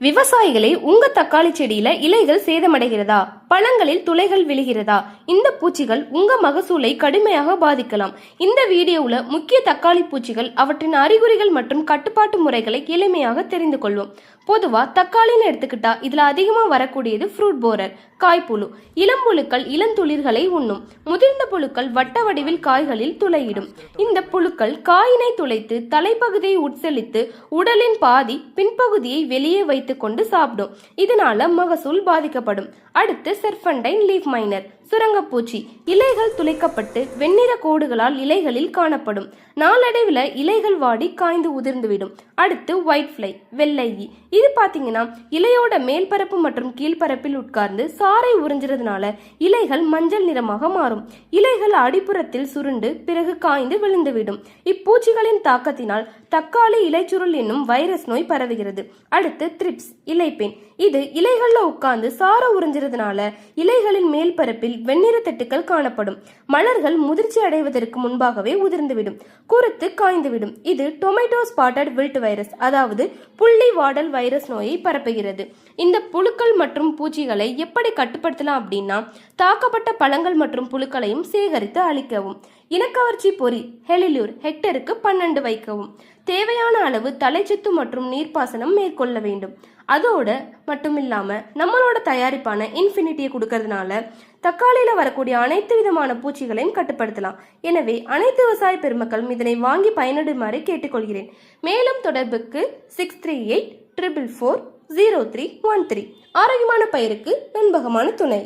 விவசாயிகளே, உங்க தக்காளி செடியில இலைகள் சேதமடைகிறதா? பழங்களில் துளைகள் விழுகிறதா? இந்த பூச்சிகள் உங்க மகசூலை கடுமையாக பாதிக்கலாம். இந்த வீடியோவுல முக்கிய தக்காளி பூச்சிகள், அவற்றின் அறிகுறிகள் மற்றும் கட்டுப்பாட்டு முறைகளை எளிமையாக தெரிந்து கொள்வோம். பொதுவா தக்காளின்னு எடுத்துக்கிட்டா இதுல அதிகமா வரக்கூடியது ஃப்ரூட் போரர், காய்ப்புழு. இளம்புழுக்கள் இளந்துளிர்களை உண்ணும். முதிர்ந்த புழுக்கள் வட்ட வடிவில் காய்களில் துளையிடும். இந்த புழுக்கள் காயினை துளைத்து தலைப்பகுதியை உட்செலுத்து உடலின் பாதி பின்பகுதியை வெளியே வைத்து கொண்டு சாப்பிடும். இதனால மகசூல் பாதிக்கப்படும். அடுத்து செர்பன்டைன் லீஃப் மைனர், சுரங்கப்பூச்சி. இலைகள் துளைக்கப்பட்டு வெண்ணிற கோடுகளால் இலைகளில் காணப்படும். நாளடைவில் இலைகள் வாடி காய்ந்து உதிர்ந்துவிடும். அடுத்து ஒயிட் ஃப்ளை, வெள்ளை ஈ. இது பாத்தீங்கன்னா இலையோட மேல்பரப்பு மற்றும் கீழ்பரப்பில் உட்கார்ந்து சாறை உறிஞ்சுறதுனால இலைகள் மஞ்சள் நிறமாக மாறும். இலைகள் அடிப்புறத்தில் சுருண்டு பிறகு காய்ந்து விழுந்துவிடும். இப்பூச்சிகளின் தாக்கத்தினால் தக்காளி இலைச்சுருள் என்னும் வைரஸ் நோய் பரவுகிறது. அடுத்து த்ரிப்ஸ், இலைப்பேன். இது இலைகள்ல உட்கார்ந்து சார உறிஞ்சுறதுனால இலைகளின் மேல் பரப்பில் வெண்ணிற தட்டுக்கள் காணப்படும். மலர்கள் முதிர்ச்சி அடைவதற்கு முன்பாகவே உதிர்ந்துவிடும், குருத்து காய்ந்துவிடும். இது டொமேட்டோ ஸ்பாட்டட் வில்ட் வைரஸ், அதாவது புள்ளி வாடல் வைரஸ் நோயை பரப்புகிறது. இந்த புழுக்கள் மற்றும் பூச்சிகளை எப்படி கட்டுப்படுத்தலாம் அப்படின்னா, தாக்கப்பட்ட பழங்கள் மற்றும் புழுக்களையும் சேகரித்து அழிக்கவும். இனக்கவர்ச்சி பொறி ஹெலிலியூர் ஹெக்டருக்கு 12 வைக்கவும். தேவையான அளவு தலைச்சத்து மற்றும் நீர்ப்பாசனம் மேற்கொள்ள வேண்டும். அதோட மட்டும் இல்லாம நம்மளோட தயாரிப்பான இன்ஃபினிட்டியை கொடுக்கறதுனால தக்காளியில வரக்கூடிய அனைத்து விதமான பூச்சிகளையும் கட்டுப்படுத்தலாம். எனவே அனைத்து விவசாய பெருமக்களும் இதனை வாங்கி பயனிடுமாறு கேட்டுக்கொள்கிறேன். மேலும் தொடர்புக்கு 63844400313. ஆரோக்கியமான பயிருக்கு நண்பகமான துணை.